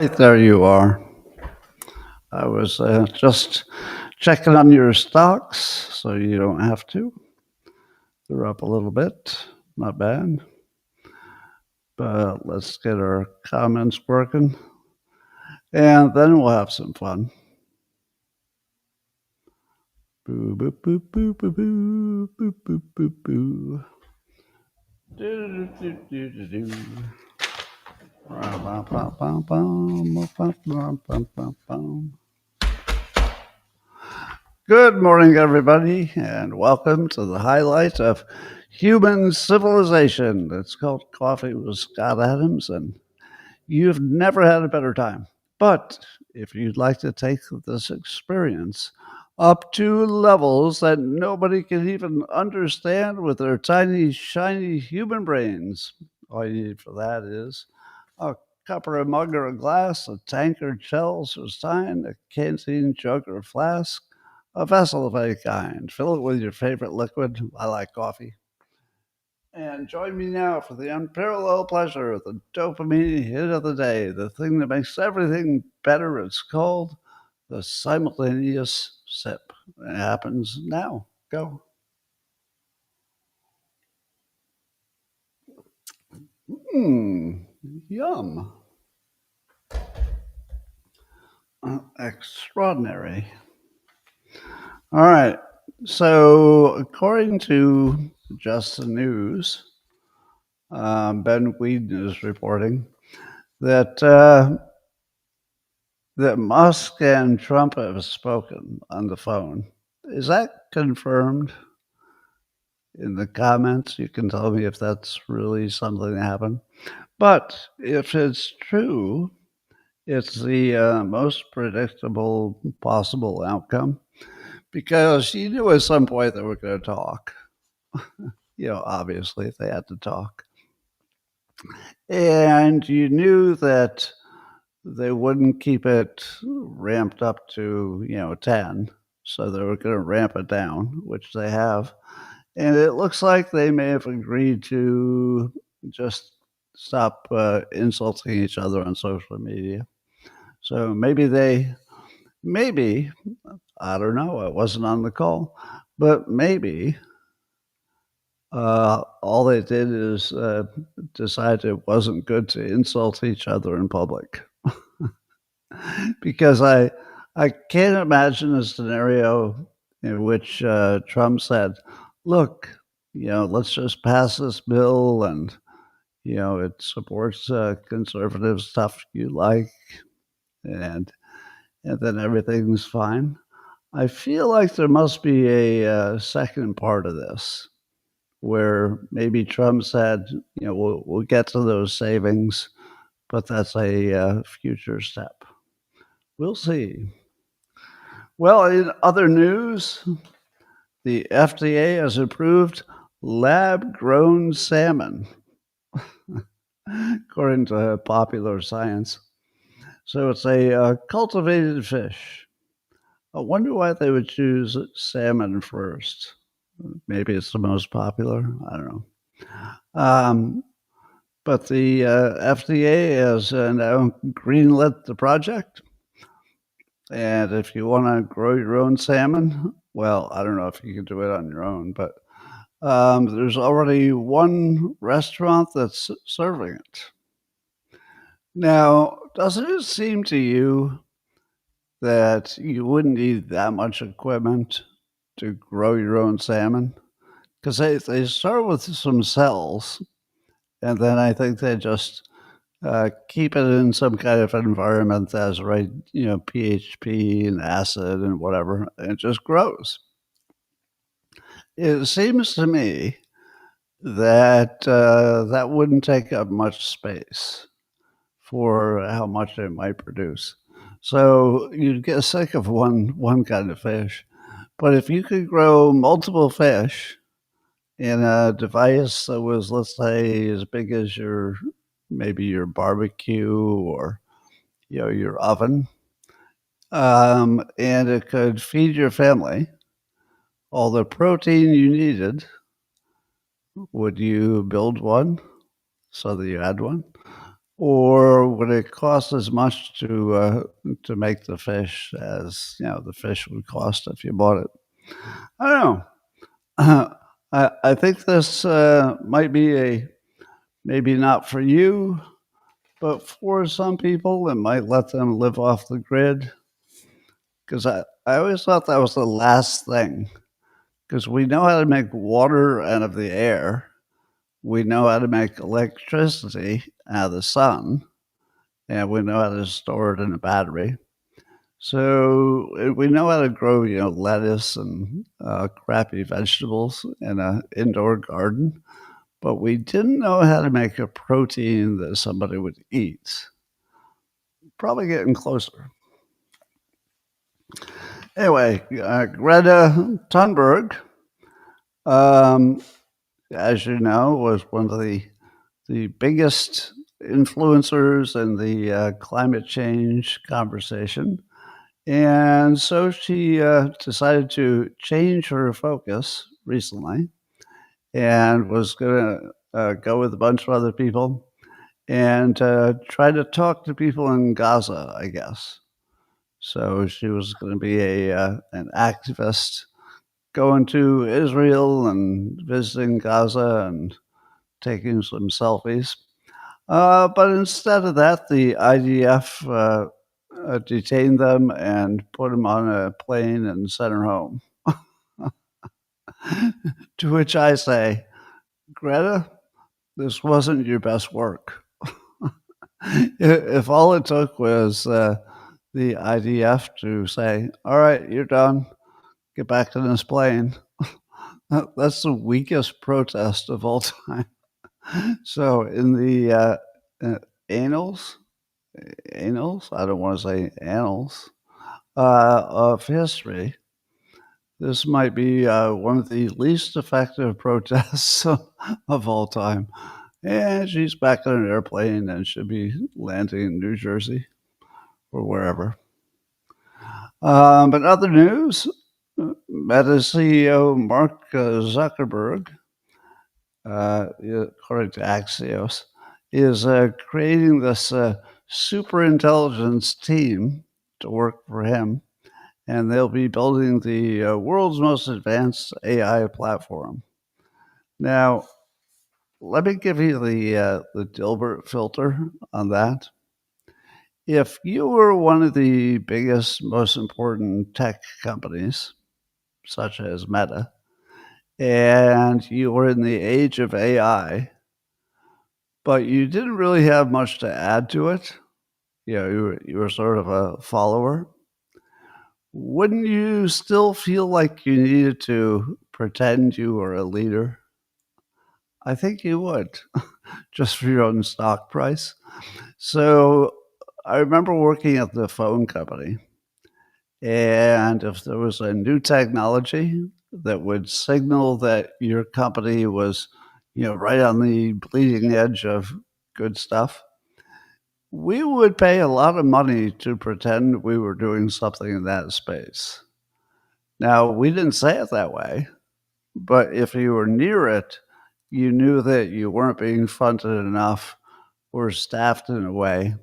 Right, there you are. I was just checking on your stocks, so you don't have to. They're up a little bit, not bad. But let's get our comments working, and then we'll have some fun. Boo, boo, boo, boo, boo, boo, boo, boo, boo, boo. Do, do, do, do, do. Bum, bum, bum, bum, bum, bum, bum, bum, bum. Good morning, everybody, and welcome to the highlight of human civilization. It's called Coffee with Scott Adams, and you've never had a better time. But if you'd like to take this experience up to levels that nobody can even understand with their tiny, shiny human brains, all you need for that is a cup or a mug or a glass, a tankard, shells or stein, a canteen jug or flask, a vessel of any kind. Fill it with your favorite liquid. I like coffee. And join me now for the unparalleled pleasure of the dopamine hit of the day, the thing that makes everything better. It's called the simultaneous sip. It happens now. Go. Yum. Extraordinary. All right. So, according to Just the News, Ben Whedon is reporting that that Musk and Trump have spoken on the phone. Is that confirmed? In the comments, you can tell me if that's really something that happened. But if it's true, it's the most predictable possible outcome because you knew at some point they were going to talk. Obviously, if they had to talk. And you knew that they wouldn't keep it ramped up to 10. So they were going to ramp it down, which they have. And it looks like they may have agreed to just stop insulting each other on social media. So maybe, I don't know, I wasn't on the call, but maybe all they did is decide it wasn't good to insult each other in public. Because I can't imagine a scenario in which Trump said, look, let's just pass this bill and, it supports conservative stuff you like and then everything's fine. I feel like there must be a second part of this where maybe Trump said, we'll get to those savings, but that's a future step. We'll see. Well, in other news, the FDA has approved lab-grown salmon, according to Popular Science. So it's a cultivated fish. I wonder why they would choose salmon first. Maybe it's the most popular. I don't know. But the FDA has now greenlit the project. And if you want to grow your own salmon, well, I don't know if you can do it on your own, but there's already one restaurant that's serving it. Now, doesn't it seem to you that you wouldn't need that much equipment to grow your own salmon? Because they start with some cells, and then I think they just keep it in some kind of environment that has right, pHP and acid and whatever, and it just grows. It seems to me that that wouldn't take up much space for how much it might produce. So you'd get sick of one kind of fish. But if you could grow multiple fish in a device that was, let's say, as big as maybe your barbecue or your oven, and it could feed your family all the protein you needed, would you build one so that you had one? Or would it cost as much to make the fish as the fish would cost if you bought it? I don't know. I think this might be maybe not for you, but for some people, it might let them live off the grid. Because I always thought that was the last thing. Because we know how to make water out of the air, we know how to make electricity out of the sun, and we know how to store it in a battery. So we know how to grow, lettuce and crappy vegetables in an indoor garden, but we didn't know how to make a protein that somebody would eat. Probably getting closer. Anyway, Greta Thunberg, as you know, was one of the biggest influencers in the climate change conversation. And so she decided to change her focus recently and was going to go with a bunch of other people and try to talk to people in Gaza, I guess. So she was going to be an activist going to Israel and visiting Gaza and taking some selfies. But instead of that, the IDF detained them and put them on a plane and sent her home. To which I say, Greta, this wasn't your best work. If all it took was the IDF to say, all right, you're done, get back in this plane, that's the weakest protest of all time. So in the annals, I don't want to say annals, of history, this might be one of the least effective protests of all time. And she's back on an airplane and should be landing in New Jersey or wherever. But other news, Meta CEO Mark Zuckerberg, according to Axios, is creating this super intelligence team to work for him, and they'll be building the world's most advanced AI platform. Now, let me give you the Dilbert filter on that. If you were one of the biggest, most important tech companies, such as Meta, and you were in the age of AI, but you didn't really have much to add to it, you were sort of a follower, wouldn't you still feel like you needed to pretend you were a leader? I think you would, just for your own stock price. So I remember working at the phone company, and if there was a new technology that would signal that your company was, right on the bleeding edge of good stuff, we would pay a lot of money to pretend we were doing something in that space. Now, we didn't say it that way, but if you were near it, you knew that you weren't being funded enough or staffed in a way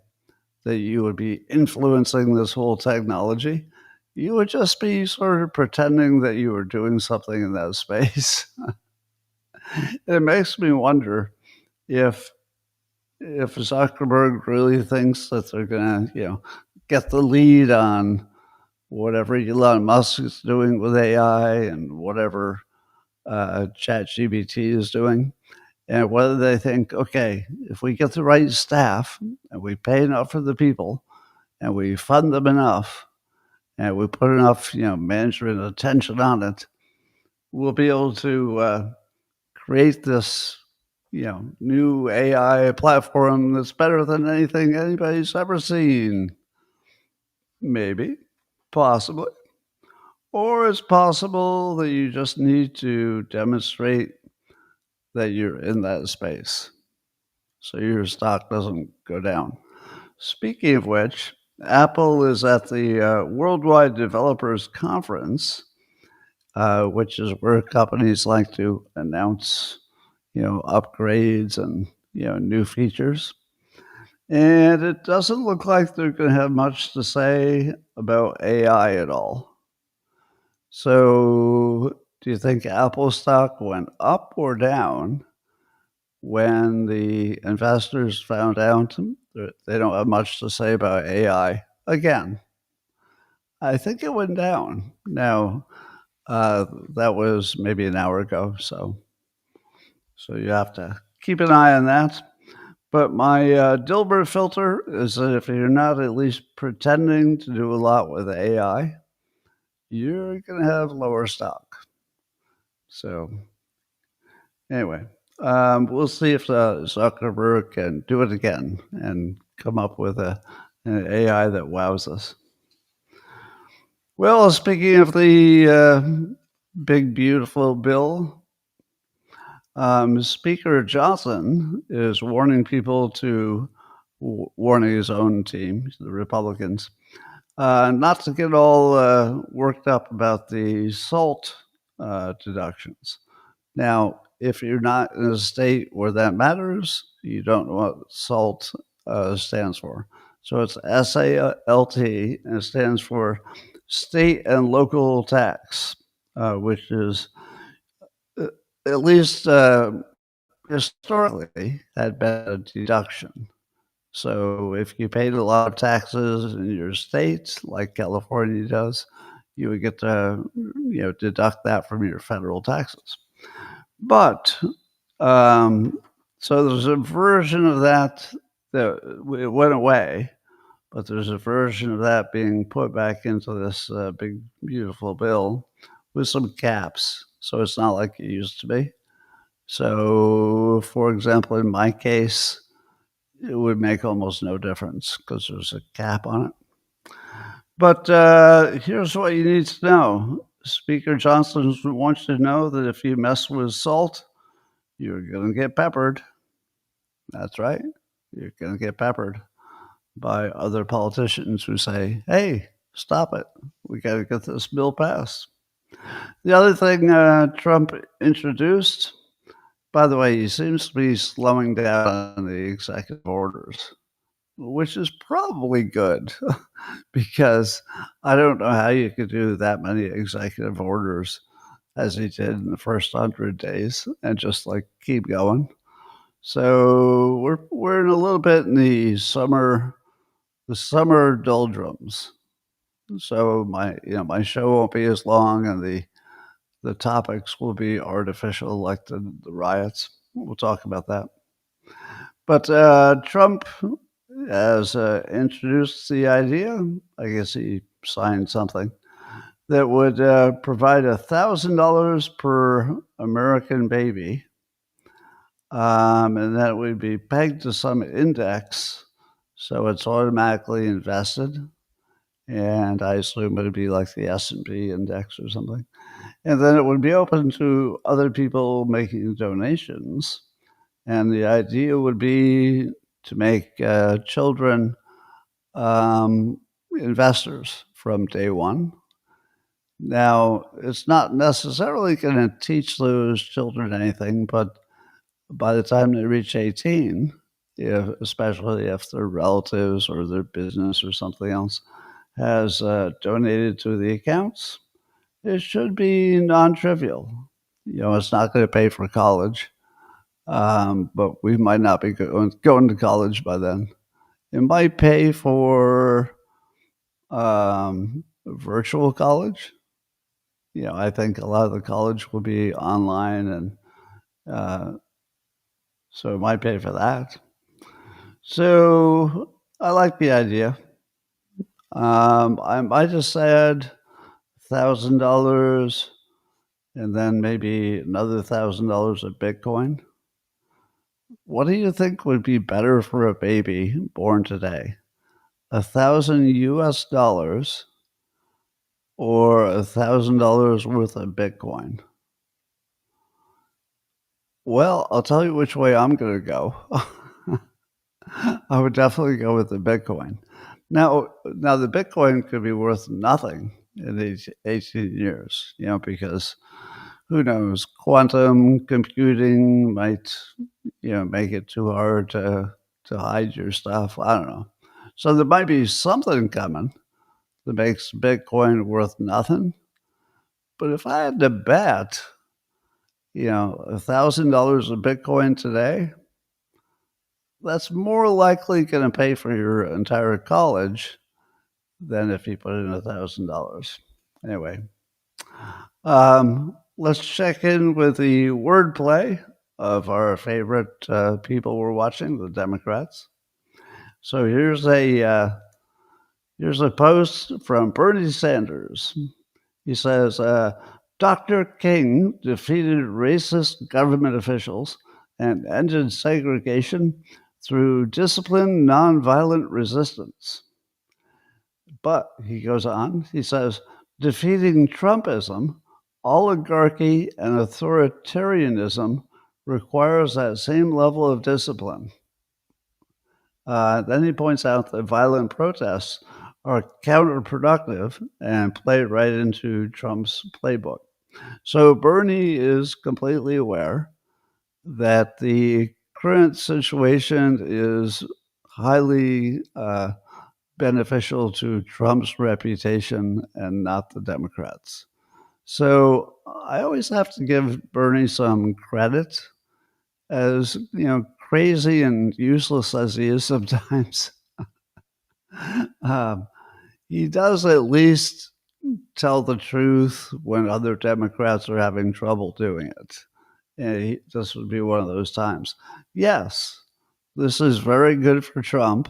that you would be influencing this whole technology. You would just be sort of pretending that you were doing something in that space. It makes me wonder if Zuckerberg really thinks that they're going to, get the lead on whatever Elon Musk is doing with AI and whatever ChatGPT is doing, and whether they think, okay, if we get the right staff and we pay enough for the people and we fund them enough and we put enough, management attention on it, we'll be able to create this, new AI platform that's better than anything anybody's ever seen. Maybe, possibly. Or it's possible that you just need to demonstrate that you're in that space so your stock doesn't go down. Speaking of which, Apple is at the Worldwide Developers Conference, which is where companies like to announce, upgrades and, new features. And it doesn't look like they're going to have much to say about AI at all. So, do you think Apple stock went up or down when the investors found out that they don't have much to say about AI again? I think it went down. Now, that was maybe an hour ago, so you have to keep an eye on that. But my Dilbert filter is that if you're not at least pretending to do a lot with AI, you're going to have lower stock. So anyway, we'll see if Zuckerberg can do it again and come up with an AI that wows us. Well, speaking of the big, beautiful bill, Speaker Johnson is warning people to warning his own team, the Republicans, not to get all worked up about the SALT deductions. Now, if you're not in a state where that matters, you don't know what SALT stands for. So it's SALT, and it stands for state and local tax, which is at least historically had been a deduction. So if you paid a lot of taxes in your state, like California does, you would get to deduct that from your federal taxes. But so there's a version of that it went away, but there's a version of that being put back into this big, beautiful bill with some caps. So it's not like it used to be. So, for example, in my case, it would make almost no difference because there's a cap on it. But here's what you need to know. Speaker Johnson wants you to know that if you mess with SALT, you're going to get peppered. That's right. You're going to get peppered by other politicians who say, hey, stop it. We got to get this bill passed. The other thing Trump introduced, by the way, he seems to be slowing down on the executive orders, which is probably good because I don't know how you could do that many executive orders as he did in the first 100 days and just like keep going. So we're in a little bit in the summer doldrums. So my show won't be as long, and the topics will be artificial, like the riots. We'll talk about that. But Trump has introduced the idea. I guess he signed something that would provide $1,000 per American baby, and that would be pegged to some index, so it's automatically invested. And I assume it would be like the S&P index or something. And then it would be open to other people making donations. And the idea would be to make children investors from day one. Now, it's not necessarily going to teach those children anything, but by the time they reach 18, especially if their relatives or their business or something else has donated to the accounts, it should be non-trivial. It's not going to pay for college, but we might not be going to college by then. It might pay for virtual college. I think a lot of the college will be online, and so it might pay for that. So I like the idea. I just add $1,000 and then maybe another $1,000 of Bitcoin. What do you think would be better for a baby born today? $1,000 or $1,000 worth of Bitcoin? Well, I'll tell you which way I'm going to go. I would definitely go with the Bitcoin. Now the Bitcoin could be worth nothing in 18 years, because who knows, quantum computing might, make it too hard to to hide your stuff. I don't know. So there might be something coming that makes Bitcoin worth nothing. But if I had to bet, $1,000 of Bitcoin today, that's more likely going to pay for your entire college than if you put in $1,000. Anyway, let's check in with the wordplay of our favorite people we're watching, the Democrats. So here's a post from Bernie Sanders. He says, Dr. King defeated racist government officials and ended segregation through disciplined nonviolent resistance. But, he goes on, he says, defeating Trumpism, oligarchy, and authoritarianism requires that same level of discipline. Then he points out that violent protests are counterproductive and play right into Trump's playbook. So Bernie is completely aware that the current situation is highly beneficial to Trump's reputation and not the Democrats. So I always have to give Bernie some credit, as crazy and useless as he is sometimes. He does at least tell the truth when other Democrats are having trouble doing it. And this would be one of those times. Yes, this is very good for Trump.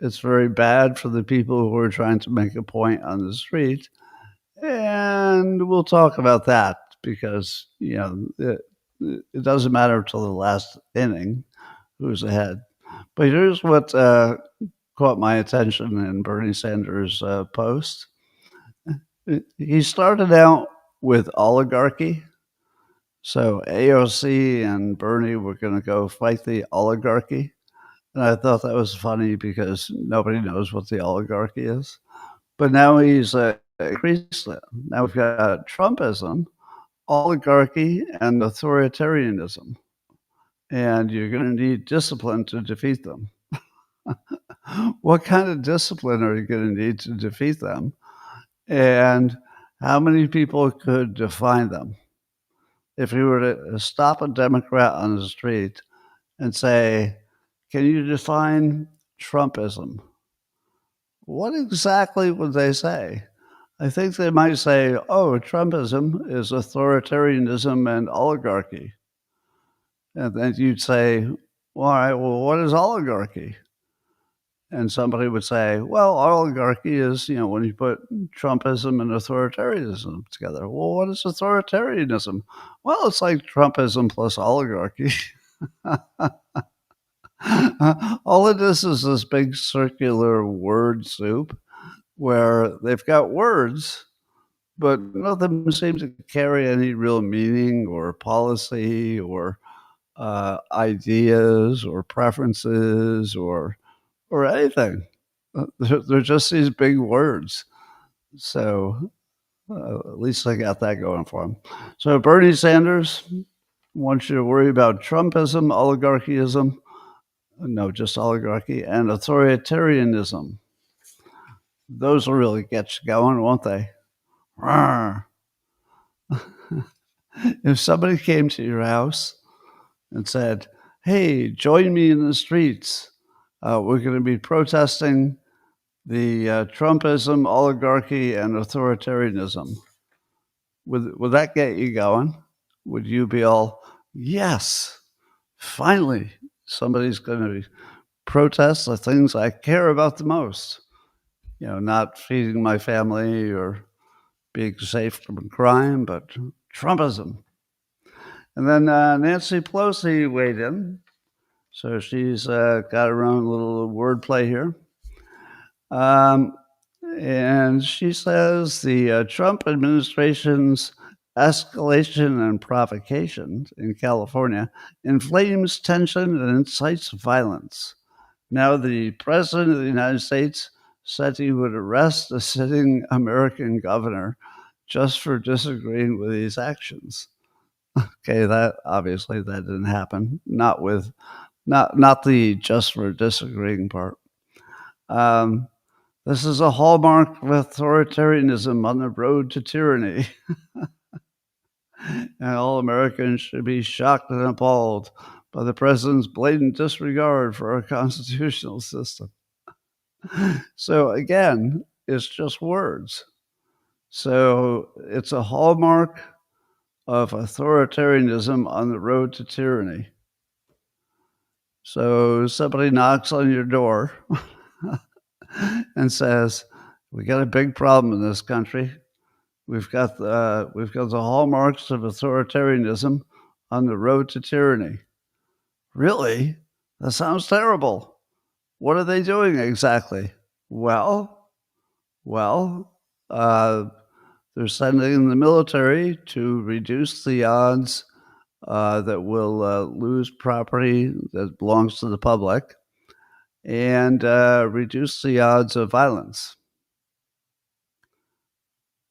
It's very bad for the people who are trying to make a point on the street. And we'll talk about that because, it doesn't matter till the last inning who's ahead. But here's what caught my attention in Bernie Sanders' post. He started out with oligarchy. So AOC and Bernie were going to go fight the oligarchy. And I thought that was funny because nobody knows what the oligarchy is. But now he's increased it. Now we've got Trumpism, oligarchy, and authoritarianism. And you're going to need discipline to defeat them. What kind of discipline are you going to need to defeat them? And how many people could define them? If you were to stop a Democrat on the street and say, can you define Trumpism? What exactly would they say? I think they might say, Trumpism is authoritarianism and oligarchy. And then you'd say, all right, well, what is oligarchy? And somebody would say, well, oligarchy is, when you put Trumpism and authoritarianism together. Well, what is authoritarianism? Well, it's like Trumpism plus oligarchy. All it is this big circular word soup where they've got words, but none of them seem to carry any real meaning or policy or ideas or preferences or anything. They're just these big words. So at least I got that going for him. So Bernie Sanders wants you to worry about Trumpism, oligarchyism, no, just oligarchy, and authoritarianism. Those will really get you going, won't they? If somebody came to your house and said, hey, join me in the streets, we're going to be protesting the Trumpism, oligarchy, and authoritarianism. Would that get you going? Would you be all, yes, finally, somebody's going to protest the things I care about the most? Not feeding my family or being safe from crime, but Trumpism. And then Nancy Pelosi weighed in. So she's got her own little wordplay here. And she says the Trump administration's escalation and provocation in California inflames tension and incites violence. Now the president of the United States said he would arrest a sitting American governor just for disagreeing with his actions. Okay, that obviously that didn't happen. Not with not the just for disagreeing part. This is a hallmark of authoritarianism on the road to tyranny. And all Americans should be shocked and appalled by the president's blatant disregard for our constitutional system. So again, it's just words. So it's a hallmark of authoritarianism on the road to tyranny. So somebody knocks on your door and says, "We got a big problem in this country. We've got the hallmarks of authoritarianism on the road to tyranny." Really? That sounds terrible. What are they doing exactly? Well, they're sending the military to reduce the odds that we'll lose property that belongs to the public and reduce the odds of violence.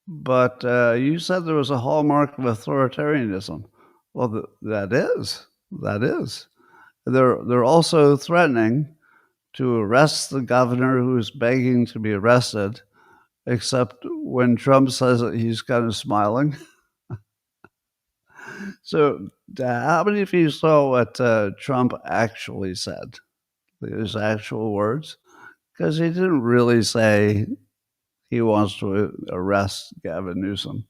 But you said there was a hallmark of authoritarianism. Well, that is. They're also threatening to arrest the governor who's begging to be arrested, except when Trump says it, he's kind of smiling. So how many of you saw what Trump actually said? His actual words? Because he didn't really say he wants to arrest Gavin Newsom.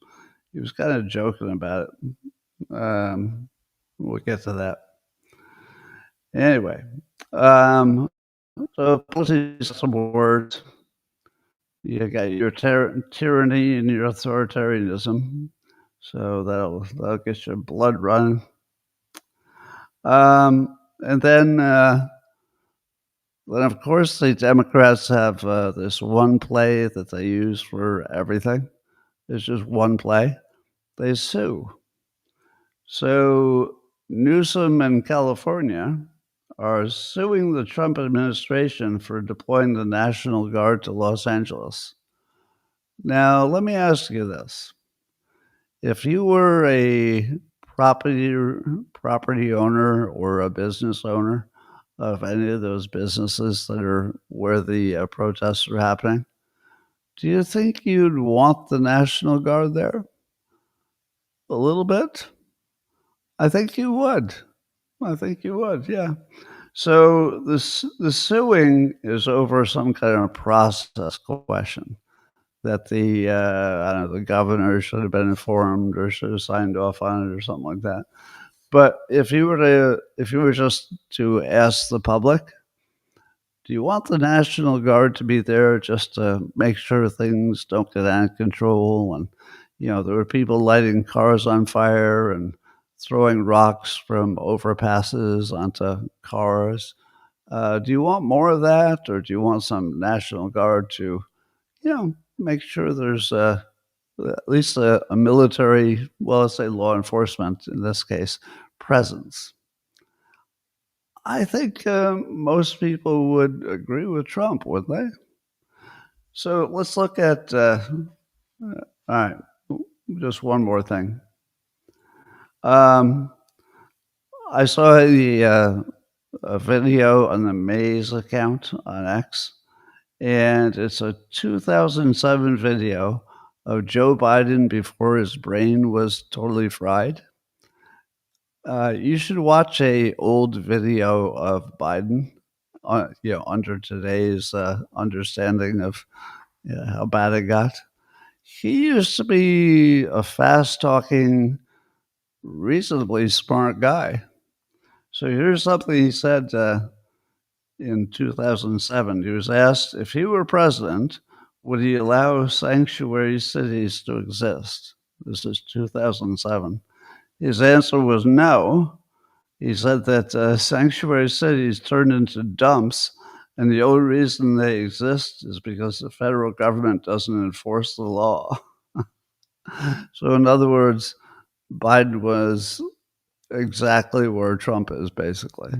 He was kind of joking about it. We'll get to that. Anyway, so politics, some words. You got your tyranny and your authoritarianism. So that'll get your blood running. And then of course the Democrats have this one play that they use for everything. It's just one play. They sue. So Newsom in California are suing the Trump administration for deploying the National Guard to Los Angeles. Now, let me ask you this. If you were a property owner or a business owner of any of those businesses that are where the protests are happening, do you think you'd want the National Guard there? A little bit? I think you would. Yeah. So the suing is over some kind of process question that the I don't know, the governor should have been informed or should have signed off on it or something like that. But if you were just to ask the public, do you want the National Guard to be there just to make sure things don't get out of control? And there were people lighting cars on fire and throwing rocks from overpasses onto cars. Do you want more of that, or do you want some National Guard to, make sure there's at least a military, well, let's say law enforcement in this case, presence? I think most people would agree with Trump, wouldn't they? So let's look at, all right, just one more thing. I saw a video on the Maze account on X, and it's a 2007 video of Joe Biden before his brain was totally fried. You should watch a old video of Biden, under today's understanding of how bad it got. He used to be a fast-talking, reasonably smart guy. So here's something he said in 2007. He was asked if he were president, would he allow sanctuary cities to exist? This is 2007. His answer was no. He said that sanctuary cities turned into dumps, and the only reason they exist is because the federal government doesn't enforce the law. So in other words, Biden was exactly where Trump is, basically.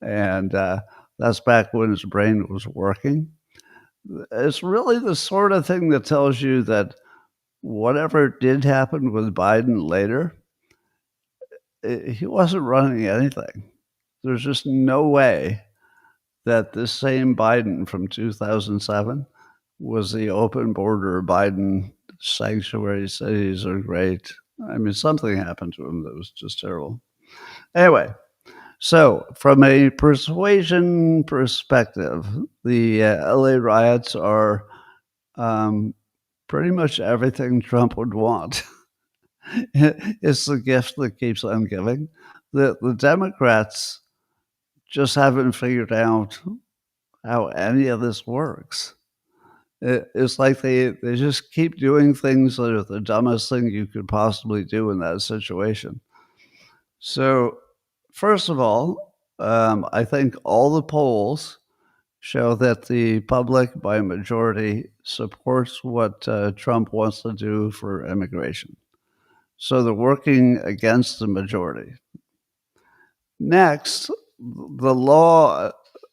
And that's back when his brain was working. It's really the sort of thing that tells you that whatever did happen with Biden later, he wasn't running anything. There's just no way that this same Biden from 2007 was the open border Biden. Sanctuary cities are great. I mean, something happened to him that was just terrible. Anyway, so from a persuasion perspective, the LA riots are pretty much everything Trump would want. It's the gift that keeps on giving. The Democrats just haven't figured out how any of this works. It's like they just keep doing things that are the dumbest thing you could possibly do in that situation. So, first of all, I think all the polls show that the public, by majority, supports what Trump wants to do for immigration. So they're working against the majority. Next, the law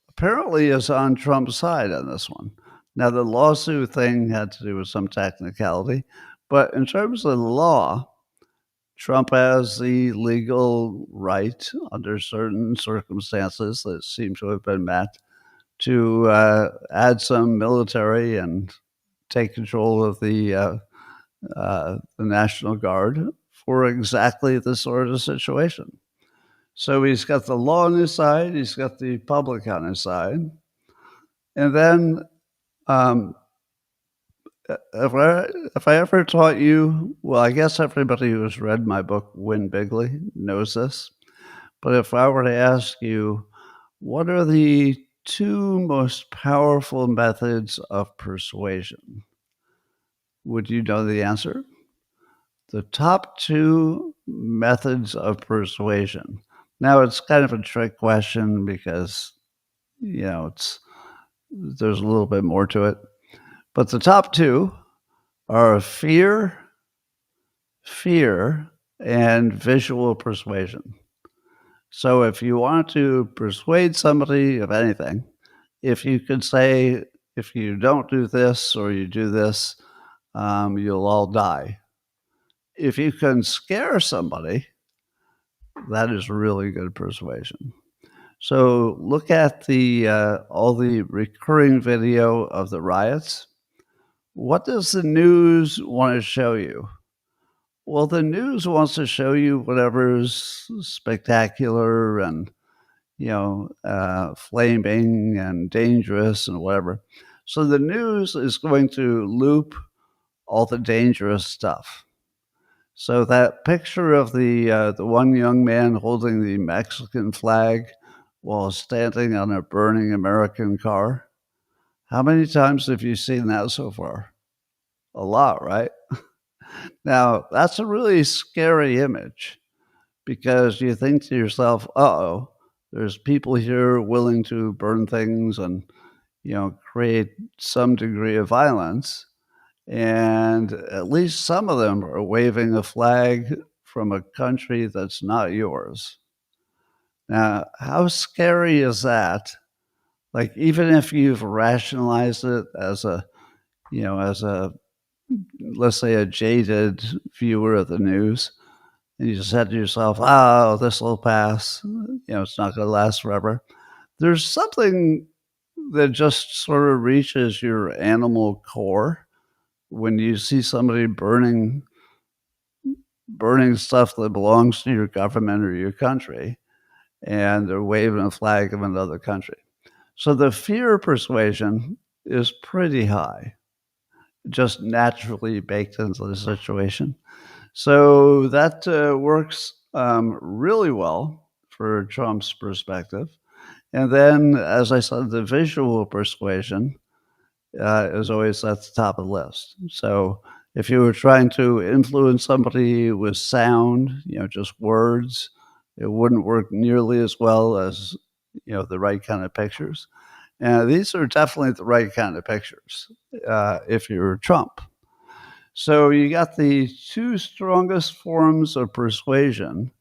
apparently is on Trump's side on this one. Now, the lawsuit thing had to do with some technicality, but in terms of the law, Trump has the legal right, under certain circumstances that seem to have been met, to add some military and take control of the National Guard for exactly this sort of situation. So he's got the law on his side, he's got the public on his side. And then if I ever taught you, well, I guess everybody who's read my book, Win Bigly, knows this. But if I were to ask you, what are the two most powerful methods of persuasion? Would you know the answer? The top two methods of persuasion. Now, it's kind of a trick question because, there's a little bit more to it. But the top two are fear, and visual persuasion. So if you want to persuade somebody of anything, if you could say, if you don't do this or you do this, you'll all die. If you can scare somebody, that is really good persuasion. So look at all the recurring video of the riots. What does the news want to show you? Well, the news wants to show you whatever's spectacular and, flaming and dangerous and whatever. So the news is going to loop all the dangerous stuff. So that picture of the one young man holding the Mexican flag while standing on a burning American car, how many times have you seen that so far? A lot, right? Now, that's a really scary image because you think to yourself, uh-oh, there's people here willing to burn things and, create some degree of violence. And at least some of them are waving a flag from a country that's not yours. Now, how scary is that? Like, even if you've rationalized it as let's say a jaded viewer of the news, and you said to yourself, oh, this will pass, it's not going to last forever. There's something that just sort of reaches your animal core when you see somebody burning stuff that belongs to your government or your country, and they're waving a flag of another country. So the fear persuasion is pretty high, just naturally baked into the situation. So that works really well for Trump's perspective. And then, as I said, the visual persuasion is always at the top of the list. So if you were trying to influence somebody with sound, just words, it wouldn't work nearly as well as, the right kind of pictures. And these are definitely the right kind of pictures if you're Trump. So you got the two strongest forms of persuasion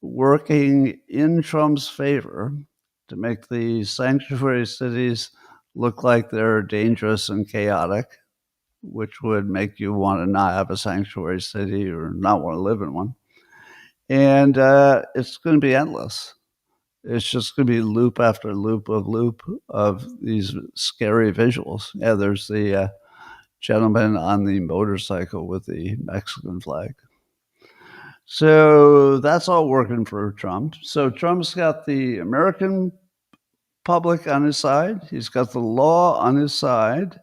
working in Trump's favor to make the sanctuary cities look like they're dangerous and chaotic, which would make you want to not have a sanctuary city or not want to live in one. And it's going to be endless. It's just going to be loop after loop of these scary visuals. Yeah, there's the gentleman on the motorcycle with the Mexican flag. So that's all working for Trump. So Trump's got the American public on his side, he's got the law on his side,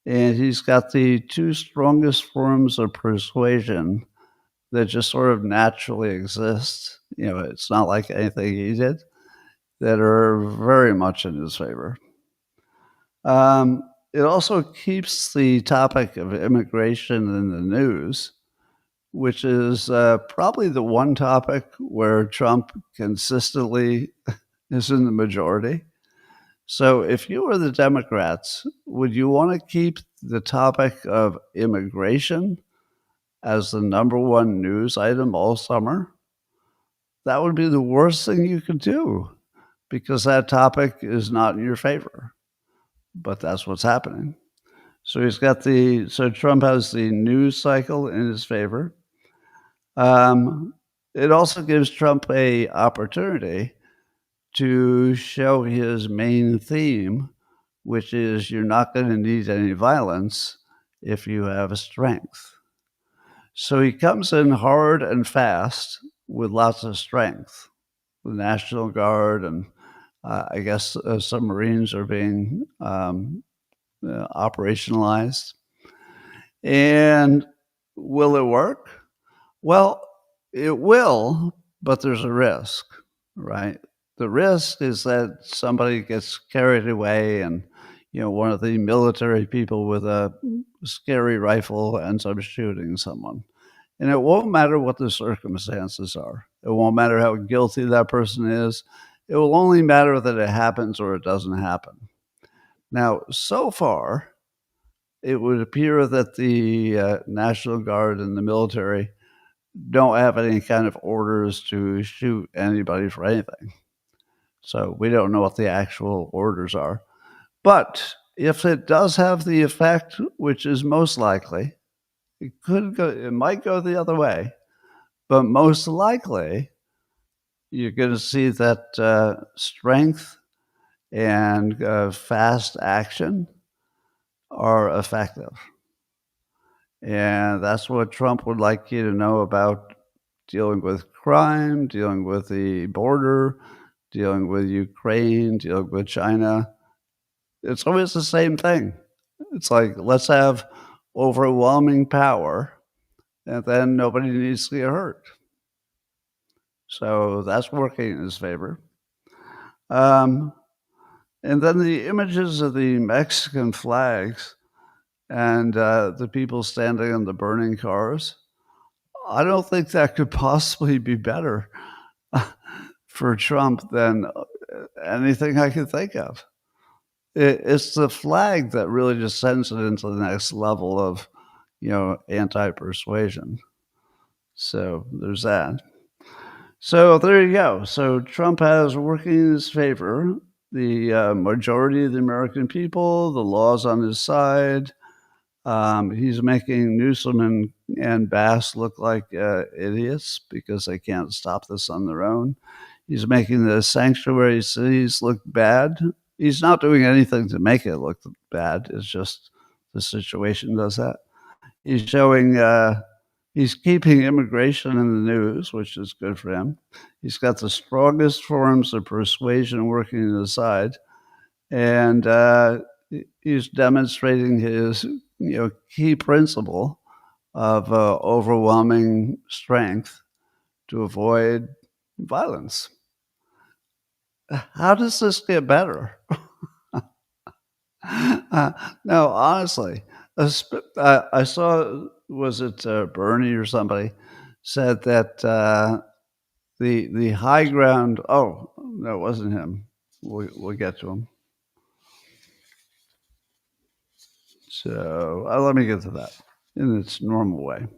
and he's got the two strongest forms of persuasion that just sort of naturally exist. You know, it's not like anything he did, that are very much in his favor. It also keeps the topic of immigration in the news, which is probably the one topic where Trump consistently is in the majority. So if you were the Democrats, would you want to keep the topic of immigration as the number one news item all summer? That would be the worst thing you could do, because that topic is not in your favor. But that's what's happening. So Trump has the news cycle in his favor. It also gives Trump a opportunity to show his main theme, which is you're not going to need any violence if you have a strength. So he comes in hard and fast with lots of strength. The National Guard and I guess some Marines are being operationalized. And will it work? Well, it will, but there's a risk, right? The risk is that somebody gets carried away and, you know, one of the military people with a scary rifle ends up shooting someone. And it won't matter what the circumstances are. It won't matter how guilty that person is. It will only matter that it happens or it doesn't happen. Now, so far, it would appear that the National Guard and the military don't have any kind of orders to shoot anybody for anything. So we don't know what the actual orders are. But if it does have the effect, which is most likely, it might go the other way, but most likely you're going to see that strength and fast action are effective. And that's what Trump would like you to know about dealing with crime, dealing with the border, dealing with Ukraine, dealing with China. It's always the same thing. It's like, let's have overwhelming power, and then nobody needs to get hurt. So that's working in his favor. And then the images of the Mexican flags and the people standing in the burning cars, I don't think that could possibly be better for Trump than anything I could think of. It's the flag that really just sends it into the next level of, you know, anti-persuasion. So there's that. So there you go. So Trump has working in his favor the majority of the American people, the law's on his side. He's making Newsom and Bass look like idiots because they can't stop this on their own. He's making the sanctuary cities look bad. He's not doing anything to make it look bad. It's just the situation does that. He's showing, he's keeping immigration in the news, which is good for him. He's got the strongest forms of persuasion working on his side. And he's demonstrating his key principle of overwhelming strength to avoid violence. How does this get better? No, honestly, I saw, was it Bernie or somebody said that the high ground. Oh no, it wasn't him. We'll get to him. So let me get to that in its normal way.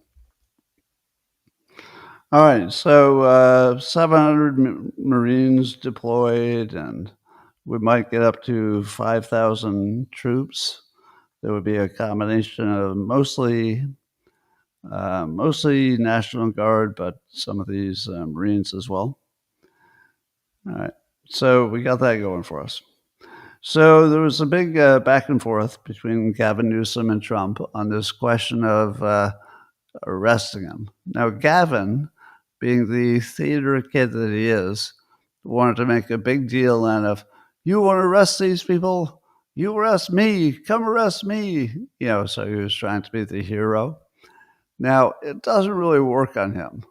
All right, so 700 Marines deployed, and we might get up to 5,000 troops. There would be a combination of mostly National Guard, but some of these Marines as well. All right. So we got that going for us. So there was a big back and forth between Gavin Newsom and Trump on this question of arresting him. Now, Gavin, being the theater kid that he is, wanted to make a big deal out of, you want to arrest these people? You arrest me. Come arrest me. So he was trying to be the hero. Now, it doesn't really work on him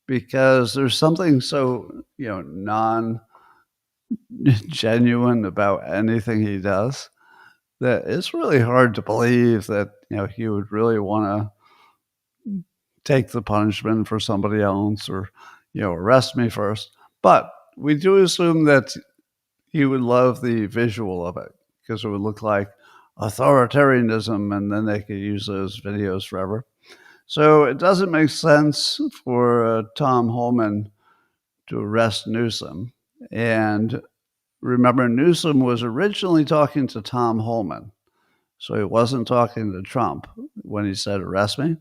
because there's something so, non-genuine about anything he does that it's really hard to believe that, he would really want to take the punishment for somebody else or, arrest me first. But we do assume that he would love the visual of it because it would look like authoritarianism, and then they could use those videos forever. So it doesn't make sense for Tom Homan to arrest Newsom. And remember, Newsom was originally talking to Tom Homan. So he wasn't talking to Trump when he said, arrest me.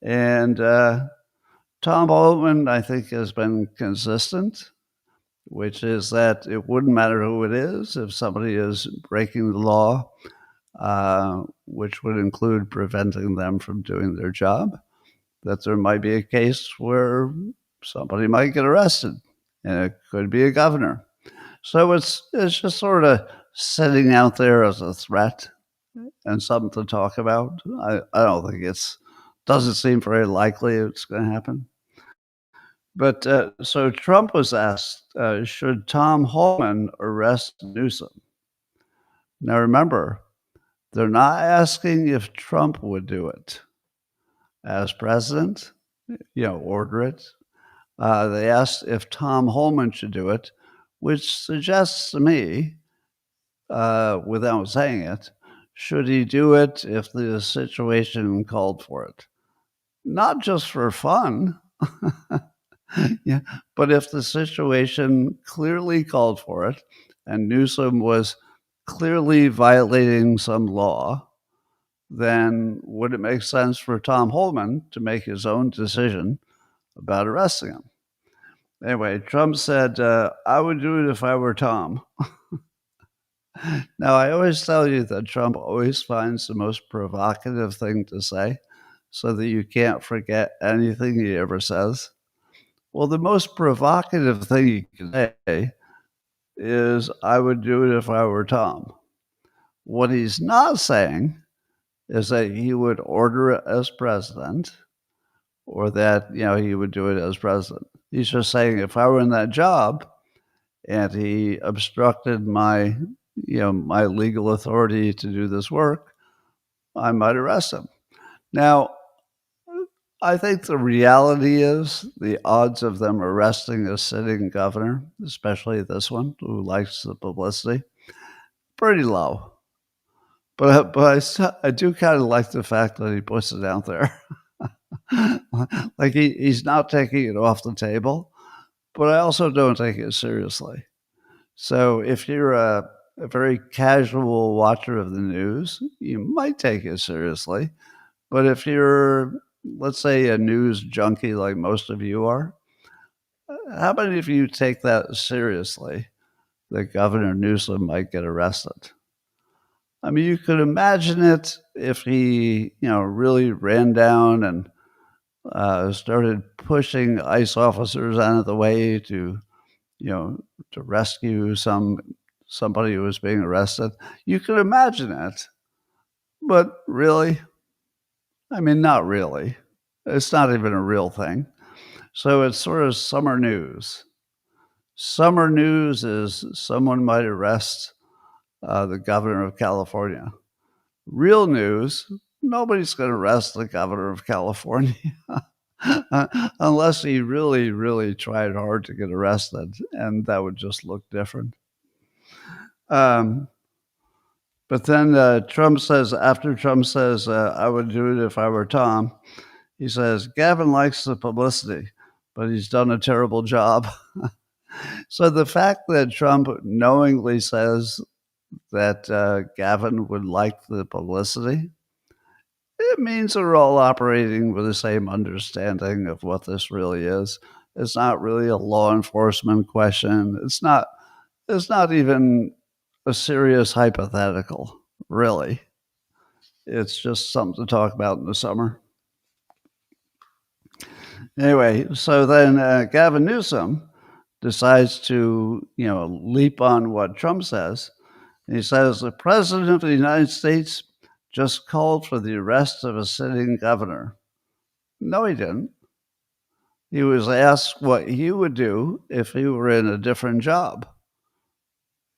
And Tom Homan, I think, has been consistent, which is that it wouldn't matter who it is if somebody is breaking the law, which would include preventing them from doing their job, that there might be a case where somebody might get arrested, and it could be a governor. So it's just sort of sitting out there as a threat and something to talk about. I don't think doesn't seem very likely it's going to happen. But so Trump was asked, should Tom Homan arrest Newsom? Now remember, they're not asking if Trump would do it as president, order it. They asked if Tom Homan should do it, which suggests to me, without saying it, should he do it if the situation called for it? Not just for fun, but if the situation clearly called for it and Newsom was clearly violating some law, then would it make sense for Tom Homan to make his own decision about arresting him? Anyway, Trump said, I would do it if I were Tom. Now, I always tell you that Trump always finds the most provocative thing to say so that you can't forget anything he ever says. Well, the most provocative thing he can say is, I would do it if I were Tom. What he's not saying is that he would order it as president or that, he would do it as president. He's just saying, if I were in that job and he obstructed my legal authority to do this work, I might arrest him. Now, I think the reality is the odds of them arresting a sitting governor, especially this one who likes the publicity, pretty low. But I do kind of like the fact that he puts it out there. Like he's not taking it off the table, but I also don't take it seriously. So if you're a very casual watcher of the news, you might take it seriously. But if you're, let's say, a news junkie like most of you are, how many of you take that seriously, that Governor Newsom might get arrested? I mean, you could imagine it if he, really ran down and started pushing ICE officers out of the way to rescue somebody who was being arrested. You could imagine it, but really, I mean, not really. It's not even a real thing. So it's sort of summer news. Summer news is someone might arrest the governor of California. Real news, nobody's going to arrest the governor of California unless he really, really tried hard to get arrested, and that would just look different. But then Trump says, after Trump says, I would do it if I were Tom, he says, Gavin likes the publicity, but he's done a terrible job. So the fact that Trump knowingly says that Gavin would like the publicity, it means they're all operating with the same understanding of what this really is. It's not really a law enforcement question. It's not even a serious hypothetical, really. It's just something to talk about in the summer. Anyway, so then Gavin Newsom decides to, leap on what Trump says. He says the president of the United States just called for the arrest of a sitting governor. No, he didn't. He was asked what he would do if he were in a different job.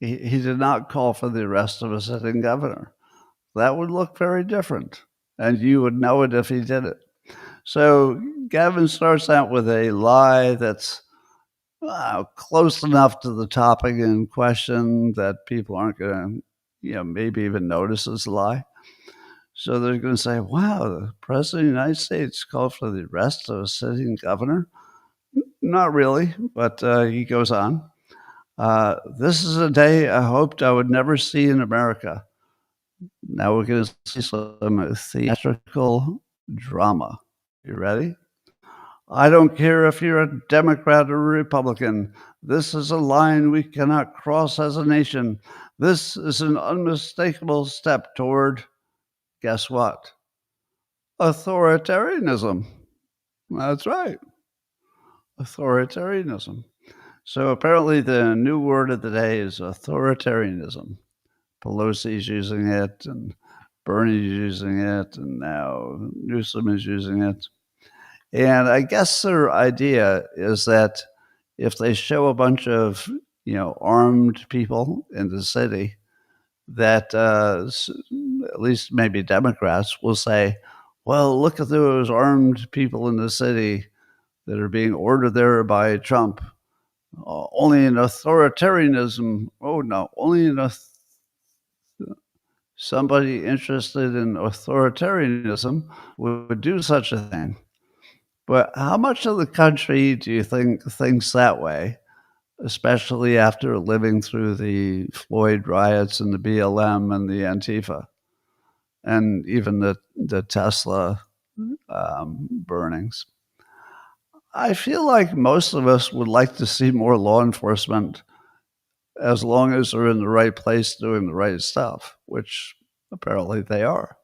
He did not call for the arrest of a sitting governor. That would look very different, and you would know it if he did it. So Gavin starts out with a lie that's close enough to the topic in question that people aren't going to, maybe even notice it's a lie. So they're going to say, wow, the president of the United States called for the arrest of a sitting governor. Not really, but he goes on. This is a day I hoped I would never see in America. Now we're going to see some theatrical drama. You ready? I don't care if you're a Democrat or a Republican. This is a line we cannot cross as a nation. This is an unmistakable step toward, guess what? Authoritarianism. That's right. Authoritarianism. So apparently the new word of the day is authoritarianism. Pelosi's using it, and Bernie's using it, and now Newsom is using it. And I guess their idea is that if they show a bunch of, armed people in the city, that at least maybe Democrats will say, well, look at those armed people in the city that are being ordered there by Trump. Only in authoritarianism, only in somebody interested in authoritarianism would do such a thing. But how much of the country do you think thinks that way, especially after living through the Floyd riots and the BLM and the Antifa and even the Tesla burnings? I feel like most of us would like to see more law enforcement as long as they're in the right place doing the right stuff, which apparently they are.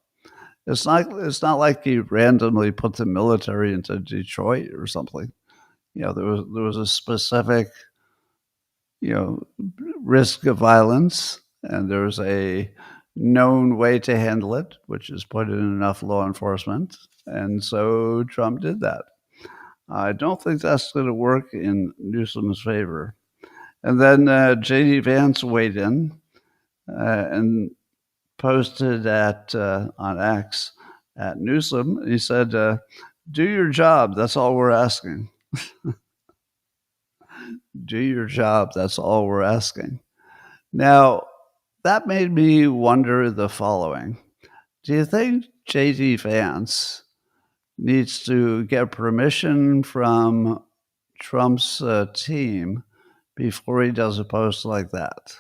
It's not like you randomly put the military into Detroit or something. There was a specific, risk of violence, and there's a known way to handle it, which is put in enough law enforcement. And so Trump did that. I don't think that's going to work in Newsom's favor. And then J.D. Vance weighed in and posted on X at Newsom. He said, do your job. That's all we're asking. Do your job. That's all we're asking. Now, that made me wonder the following. Do you think J.D. Vance needs to get permission from Trump's team before he does a post like that?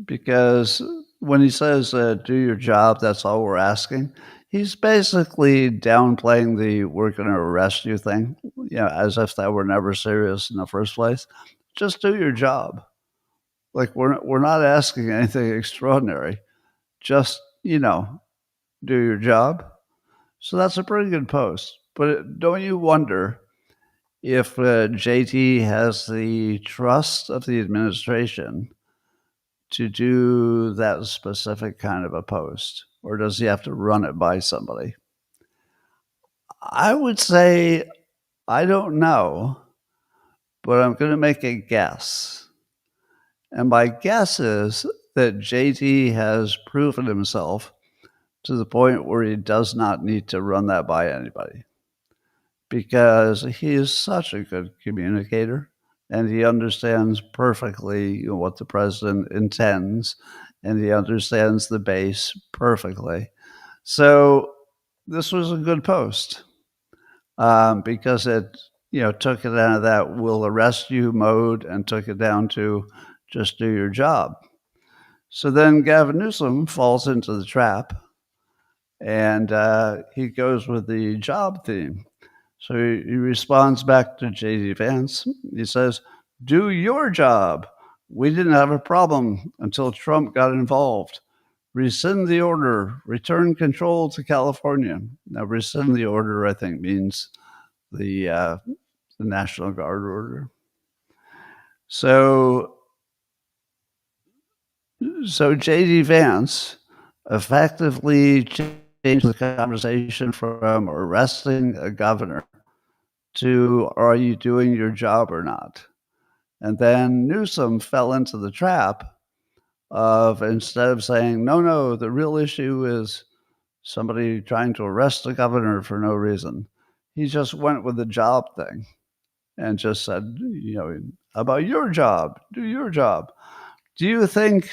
Because when he says, do your job, that's all we're asking, he's basically downplaying the we're going to arrest you thing, as if that were never serious in the first place. Just do your job. Like, we're not asking anything extraordinary. Just, do your job. So that's a pretty good post. But don't you wonder if JT has the trust of the administration to do that specific kind of a post, or does he have to run it by somebody? I would say, I don't know, but I'm going to make a guess. And my guess is that JT has proven himself to the point where he does not need to run that by anybody, because he is such a good communicator. And he understands perfectly what the president intends, and he understands the base perfectly. So this was a good post because it, took it out of that "we'll arrest you" mode and took it down to just do your job. So then Gavin Newsom falls into the trap, and he goes with the job theme. So he responds back to J.D. Vance. He says, "Do your job. We didn't have a problem until Trump got involved. Rescind the order. Return control to California." Now, rescind the order, I think, means the National Guard order. So J.D. Vance effectively changed the conversation from arresting a governor to, are you doing your job or not? And then Newsom fell into the trap of, instead of saying, no, the real issue is somebody trying to arrest a governor for no reason, he just went with the job thing and just said, how about your job? Do your job. Do you think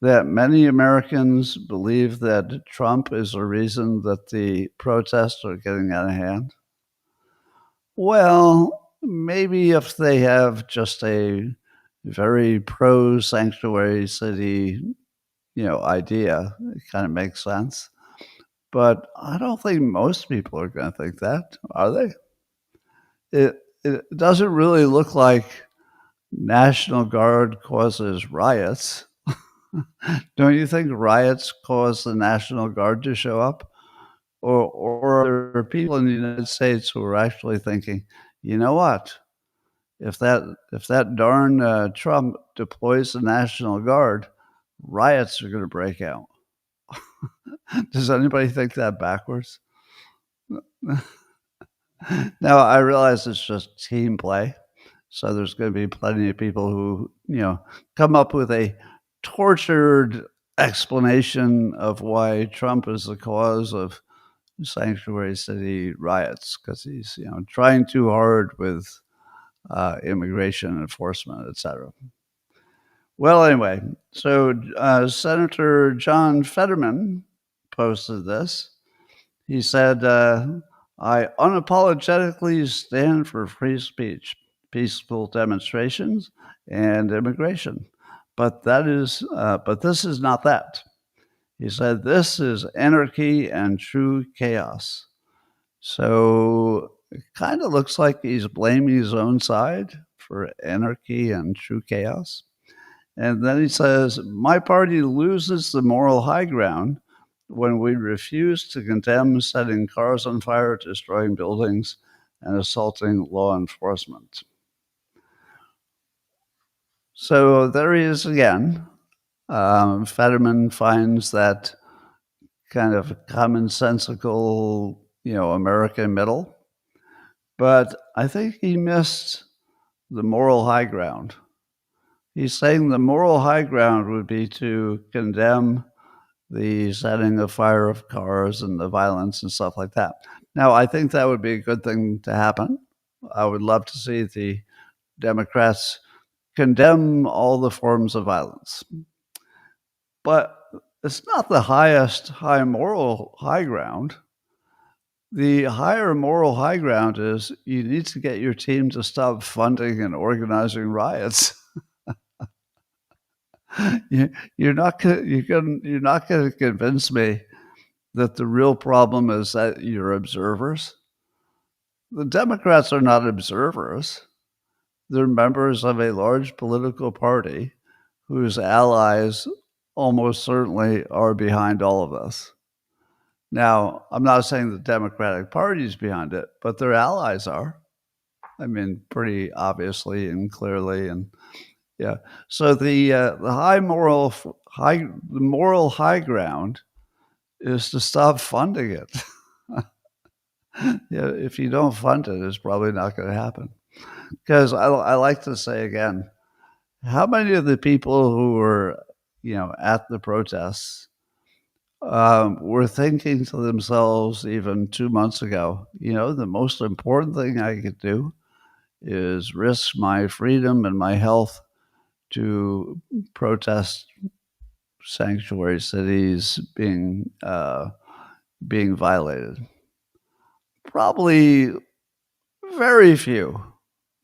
that many Americans believe that Trump is the reason that the protests are getting out of hand? Well, maybe if they have just a very pro-sanctuary city, idea, it kind of makes sense. But I don't think most people are going to think that, are they? It doesn't really look like National Guard causes riots. Don't you think riots cause the National Guard to show up? Or are there people in the United States who are actually thinking, you know what? If that darn Trump deploys the National Guard, riots are going to break out. Does anybody think that backwards? Now, I realize it's just team play. So there's going to be plenty of people who, come up with a tortured explanation of why Trump is the cause of sanctuary city riots, because he's, trying too hard with immigration enforcement, etc. Well, anyway, so Senator John Fetterman posted this. He said, I unapologetically stand for free speech, peaceful demonstrations, and immigration. But this is not that. He said, this is anarchy and true chaos. So it kind of looks like he's blaming his own side for anarchy and true chaos. And then he says, my party loses the moral high ground when we refuse to condemn setting cars on fire, destroying buildings, and assaulting law enforcement. So there he is again. Fetterman finds that kind of commonsensical, American middle. But I think he missed the moral high ground. He's saying the moral high ground would be to condemn the setting of fire of cars and the violence and stuff like that. Now, I think that would be a good thing to happen. I would love to see the Democrats condemn all the forms of violence. But it's not the highest moral high ground. The higher moral high ground is you need to get your team to stop funding and organizing riots. You're not going to convince me that the real problem is that you're observers. The Democrats are not observers. They're members of a large political party whose allies almost certainly are behind all of this. Now, I'm not saying the Democratic Party is behind it, but their allies are. I mean, pretty obviously and clearly, and yeah. So the moral high ground is to stop funding it. Yeah, if you don't fund it, it's probably not going to happen. Because I like to say again, how many of the people who were, at the protests were thinking to themselves even 2 months ago, the most important thing I could do is risk my freedom and my health to protest sanctuary cities being violated? Probably very few,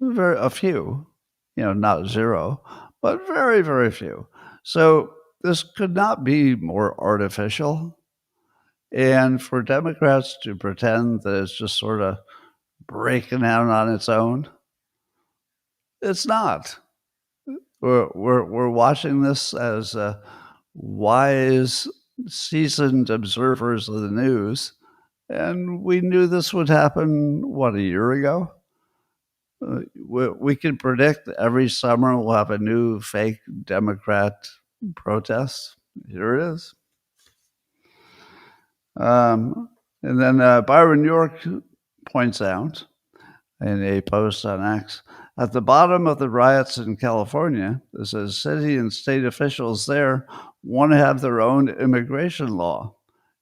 a few, not zero, but very, very few. So this could not be more artificial. And for Democrats to pretend that it's just sort of breaking out on its own, it's not. We're watching this as wise, seasoned observers of the news, and we knew this would happen, what, a year ago? We can predict every summer we'll have a new fake Democrat protest. Here it is. And then Byron York points out in a post on X, at the bottom of the riots in California, it says city and state officials there want to have their own immigration law,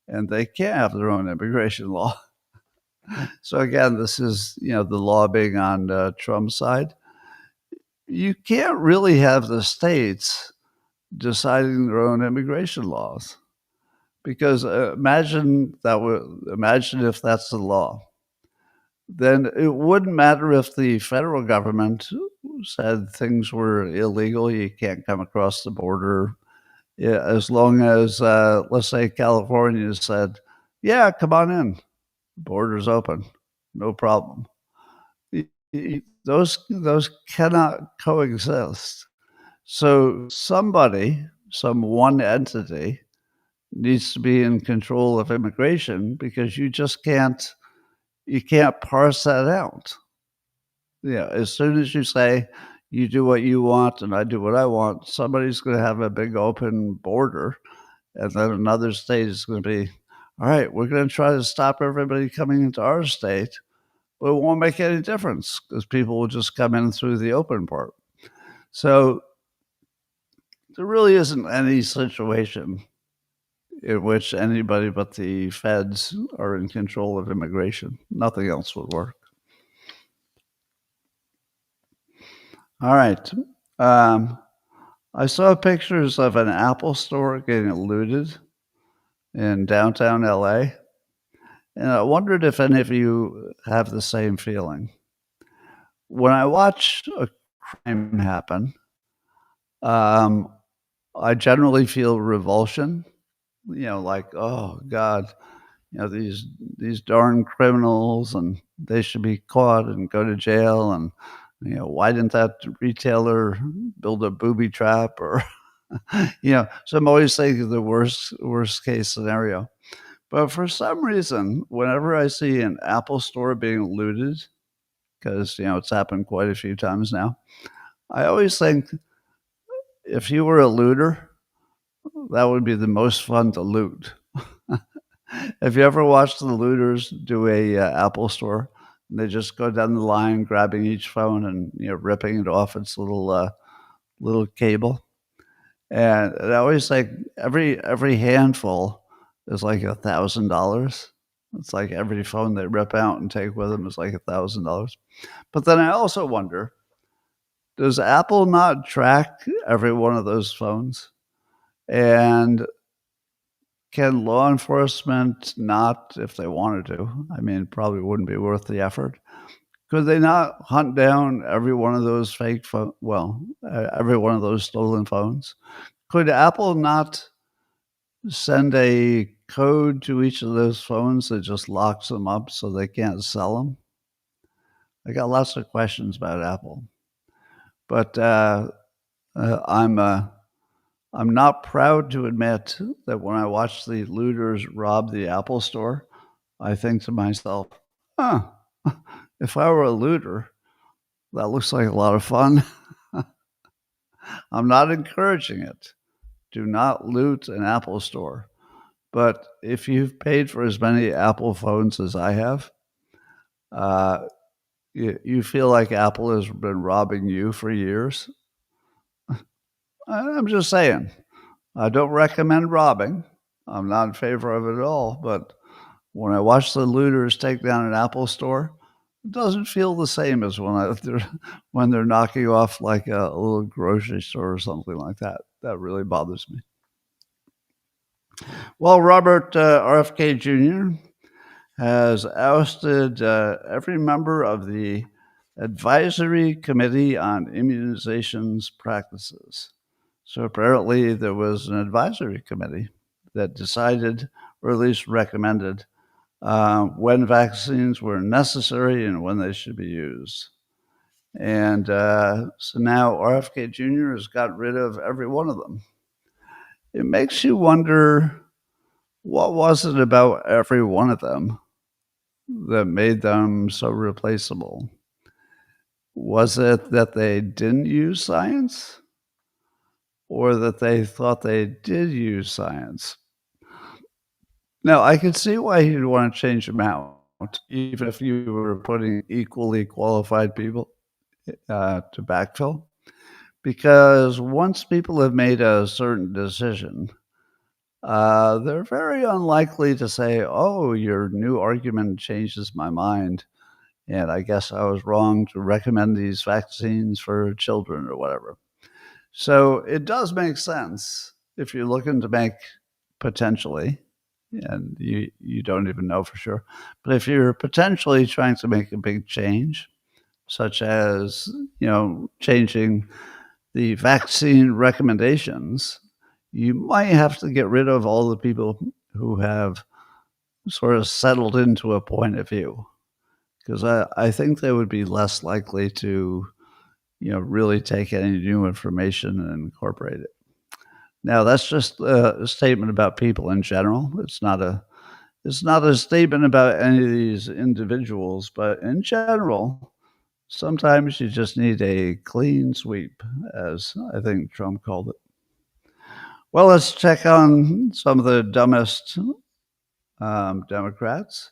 and they can't have their own immigration law. So again, this is, the law being on Trump's side. You can't really have the states deciding their own immigration laws, because imagine if that's the law. Then it wouldn't matter if the federal government said things were illegal. You can't come across the border, as long as, let's say, California said, "Yeah, come on in, border's open, no problem." Those cannot coexist. So somebody, some one entity, needs to be in control of immigration, because you can't parse that out. As soon as you say you do what you want and I do what I want, somebody's going to have a big open border, and then another state is going to be, all right, we're going to try to stop everybody coming into our state, but it won't make any difference because people will just come in through the open part. So there really isn't any situation in which anybody but the feds are in control of immigration. Nothing else would work. All right. I saw pictures of an Apple store getting looted in downtown LA, and I wondered if any of you have the same feeling. When I watch a crime happen, I generally feel revulsion, like, oh God, these darn criminals, and they should be caught and go to jail, and why didn't that retailer build a booby trap? Or so I'm always thinking the worst case scenario. But for some reason, whenever I see an Apple store being looted, because it's happened quite a few times now, I always think, if you were a looter, that would be the most fun to loot. Have you ever watched the looters do a Apple store? They just go down the line, grabbing each phone and ripping it off its little cable. And I always think every handful is like $1,000. It's like every phone they rip out and take with them is like $1,000. But then I also wonder, does Apple not track every one of those phones? And can law enforcement not, if they wanted to, I mean, it probably wouldn't be worth the effort, could they not hunt down every one of those every one of those stolen phones? Could Apple not send a code to each of those phones that just locks them up so they can't sell them? I got lots of questions about Apple. But I'm not proud to admit that when I watch the looters rob the Apple store, I think to myself, if I were a looter, that looks like a lot of fun. I'm not encouraging it. Do not loot an Apple store. But if you've paid for as many Apple phones as I have, you feel like Apple has been robbing you for years. I'm just saying, I don't recommend robbing. I'm not in favor of it at all. But when I watch the looters take down an Apple store, it doesn't feel the same as when they're knocking off like a little grocery store or something like that. That really bothers me. Well, Robert RFK Jr. has ousted every member of the Advisory Committee on Immunizations Practices. So apparently there was an advisory committee that decided or at least recommended, when vaccines were necessary and when they should be used. And so now RFK Jr. has got rid of every one of them. It makes you wonder, what was it about every one of them that made them so replaceable? Was it that they didn't use science, or that they thought they did use science? Now, I can see why you'd want to change them out, even if you were putting equally qualified people to backfill, because once people have made a certain decision, they're very unlikely to say, "Oh, your new argument changes my mind, and I guess I was wrong to recommend these vaccines for children," or whatever. So it does make sense if you're looking to make, potentially, and you don't even know for sure, but if you're potentially trying to make a big change, such as, changing the vaccine recommendations, you might have to get rid of all the people who have sort of settled into a point of view, because I think they would be less likely to, really take any new information and incorporate it. Now, that's just a statement about people in general. It's not a statement about any of these individuals, but in general, sometimes you just need a clean sweep, as I think Trump called it. Well, let's check on some of the dumbest Democrats.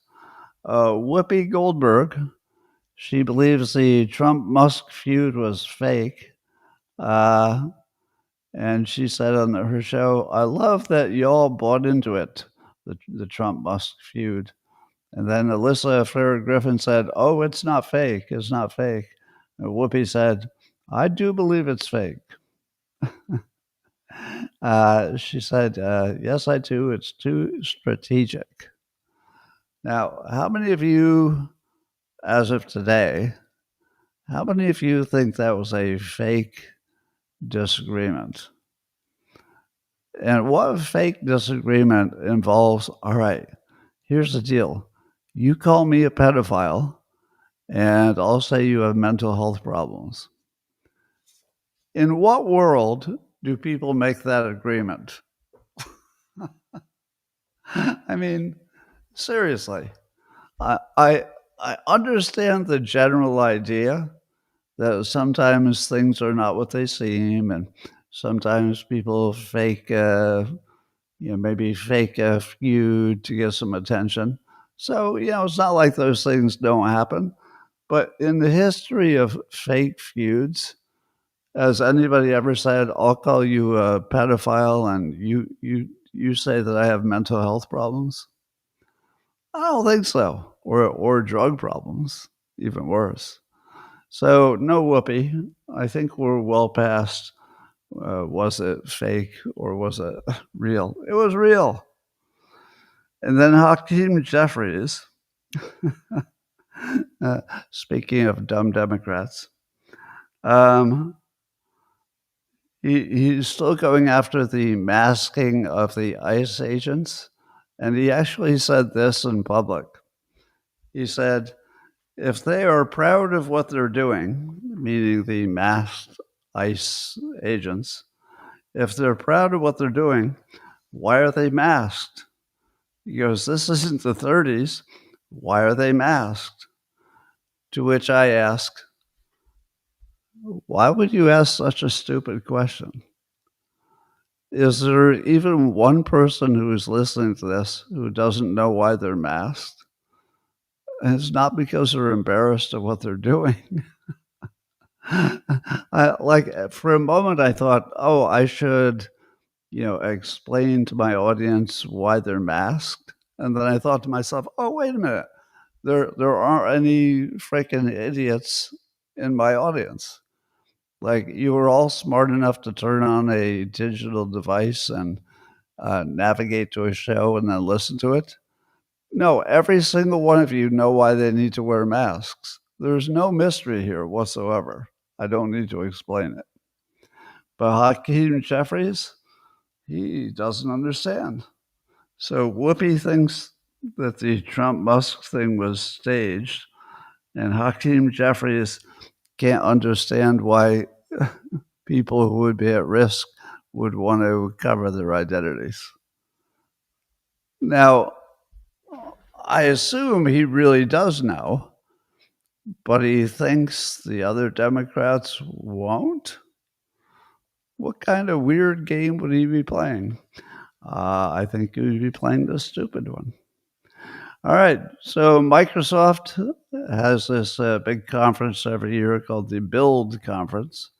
Whoopi Goldberg, she believes the Trump-Musk feud was fake. And she said on her show, "I love that y'all bought into it, the Trump-Musk feud." And then Alyssa Farah Griffin said, "Oh, it's not fake. It's not fake." And Whoopi said, "I do believe it's fake." She said, "Yes, I do. It's too strategic." Now, how many of you, as of today, how many of you think that was a fake disagreement? And what fake disagreement involves, all right, here's the deal. You call me a pedophile, and I'll say you have mental health problems. In what world do people make that agreement? I mean, seriously. I understand the general idea that sometimes things are not what they seem, and sometimes people fake, maybe fake a feud to get some attention. So, it's not like those things don't happen. But in the history of fake feuds, has anybody ever said, "I'll call you a pedophile and you say that I have mental health problems"? I don't think so. Or drug problems, even worse. So no, Whoopi. I think we're well past, was it fake or was it real? It was real. And then Hakeem Jeffries, speaking of dumb Democrats, he's still going after the masking of the ICE agents. And he actually said this in public. He said, "If they are proud of what they're doing," meaning the masked ICE agents, "if they're proud of what they're doing, why are they masked?" He goes, "This isn't the 30s. Why are they masked?" To which I ask, why would you ask such a stupid question? Is there even one person who is listening to this who doesn't know why they're masked? And it's not because they're embarrassed of what they're doing. For a moment, I thought, oh, I should, explain to my audience why they're masked. And then I thought to myself, oh, wait a minute. There aren't any freaking idiots in my audience. Like, you were all smart enough to turn on a digital device and navigate to a show and then listen to it. No, every single one of you know why they need to wear masks. There's no mystery here whatsoever. I don't need to explain it. But Hakeem Jeffries, he doesn't understand. So Whoopi thinks that the Trump-Musk thing was staged, and Hakeem Jeffries can't understand why people who would be at risk would want to cover their identities. Now, I assume he really does know, but he thinks the other Democrats won't? What kind of weird game would he be playing? I think he would be playing the stupid one. All right, so Microsoft has this big conference every year called the Build Conference,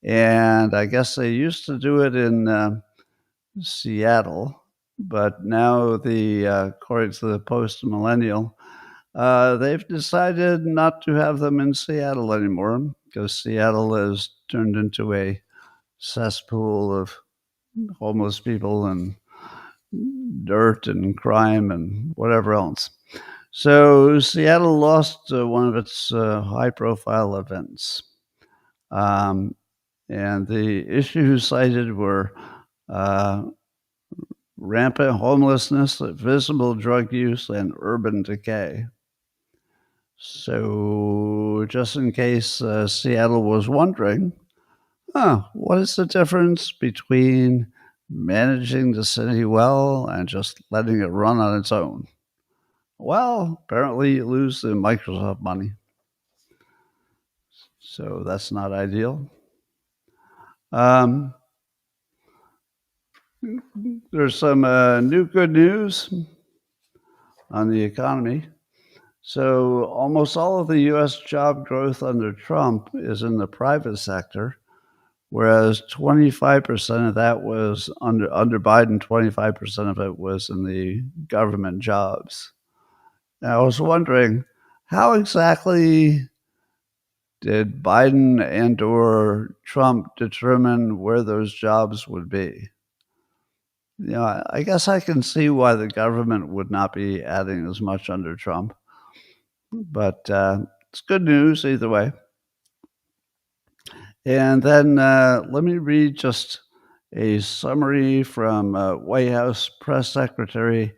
and I guess they used to do it in Seattle, but now according to the Post Millennial, they've decided not to have them in Seattle anymore because Seattle has turned into a cesspool of homeless people and dirt and crime and whatever else. So Seattle lost one of its high-profile events. And the issues cited were rampant homelessness, visible drug use, and urban decay. So just in case Seattle was wondering, what is the difference between managing the city well and just letting it run on its own? Well, apparently you lose the Microsoft money. So that's not ideal. There's some new good news on the economy. So almost all of the U.S. job growth under Trump is in the private sector, whereas 25% of that was under Biden, 25% of it was in the government jobs. Now, I was wondering, how exactly did Biden and or Trump determine where those jobs would be? You know, I guess I can see why the government would not be adding as much under Trump, but it's good news either way. And then let me read just a summary from White House Press Secretary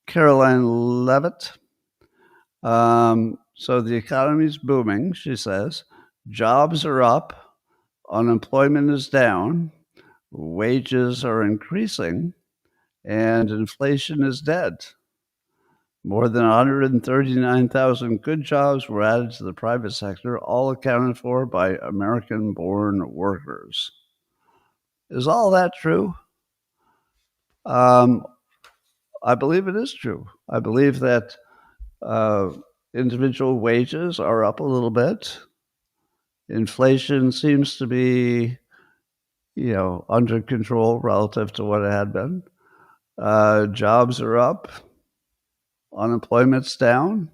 Caroline Leavitt. So the economy's booming, she says. Jobs are up, unemployment is down, wages are increasing, and inflation is dead. More than 139,000 good jobs were added to the private sector, all accounted for by American-born workers. Is all that true? I believe it is true. I believe that individual wages are up a little bit. Inflation seems to be, under control relative to what it had been. Jobs are up. Unemployment's down.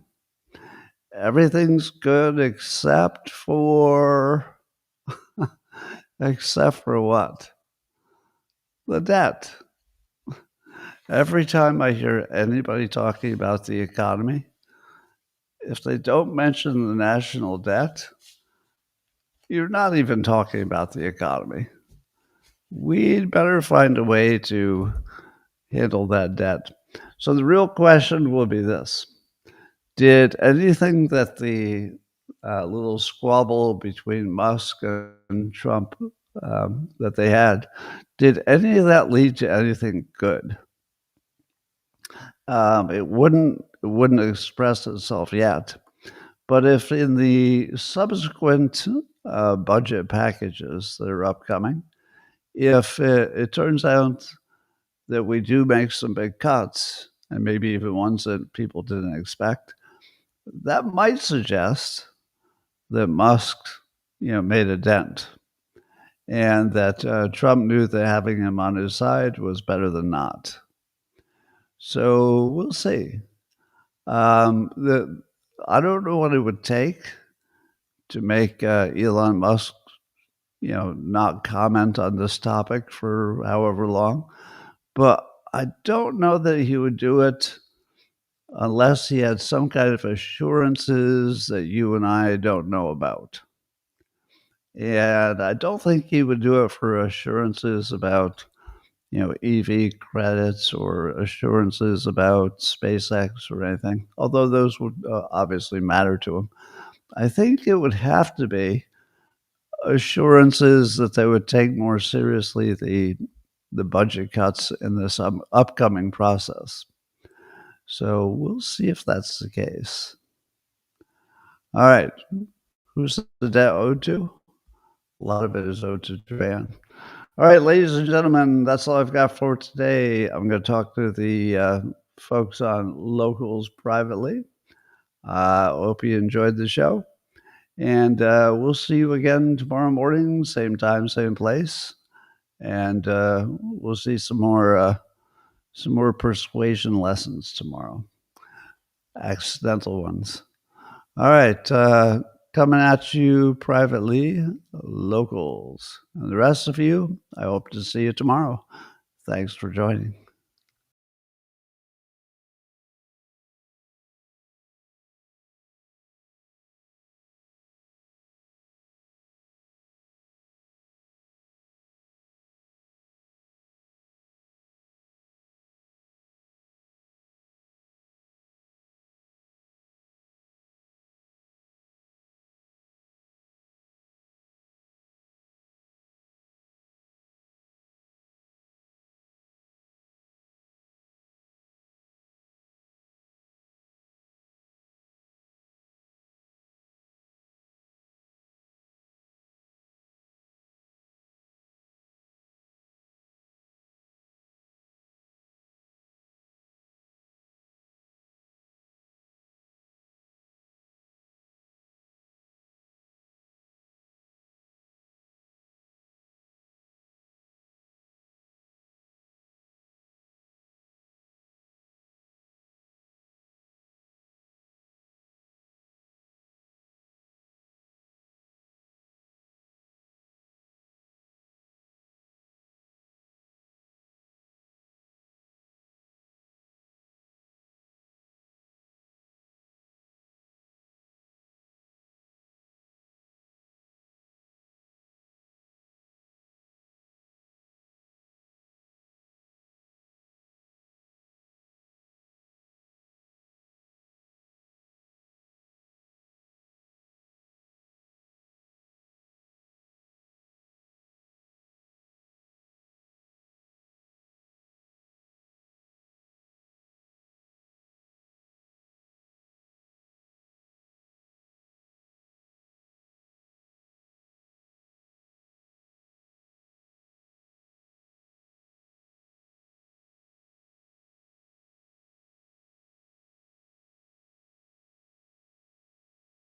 Everything's good except for what? The debt. Every time I hear anybody talking about the economy, if they don't mention the national debt, you're not even talking about the economy. We'd better find a way to handle that debt. So the real question will be this. Did anything that the little squabble between Musk and Trump that they had, did any of that lead to anything good? It wouldn't express itself yet. But if in the subsequent budget packages that are upcoming, if it turns out that we do make some big cuts, and maybe even ones that people didn't expect, that might suggest that Musk, made a dent, and that Trump knew that having him on his side was better than not. So we'll see. I don't know what it would take to make Elon Musk, not comment on this topic for however long, but I don't know that he would do it unless he had some kind of assurances that you and I don't know about. And I don't think he would do it for assurances about, EV credits or assurances about SpaceX or anything, although those would obviously matter to him. I think it would have to be assurances that they would take more seriously the budget cuts in this upcoming process. So we'll see if that's the case. All right. Who's the debt owed to? A lot of it is owed to Japan. All right, ladies and gentlemen, that's all I've got for today. I'm going to talk to the folks on locals privately. Hope you enjoyed the show. And we'll see you again tomorrow morning, same time, same place. And we'll see some more persuasion lessons tomorrow. Accidental ones. All right. Coming at you privately, locals. And the rest of you, I hope to see you tomorrow. Thanks for joining.